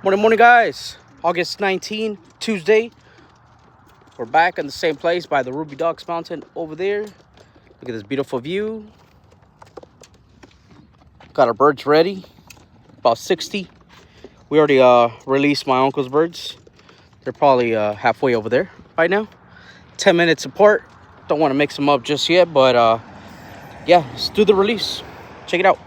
Morning, guys. August 19, Tuesday. We're back in the same place by the Ruby Ducks Mountain over there. Look at this beautiful view. Got our birds ready. About 60. We already released my uncle's birds. They're probably halfway over there right now. 10 minutes apart. Don't want to mix them up just yet, but yeah, let's do the release. Check it out.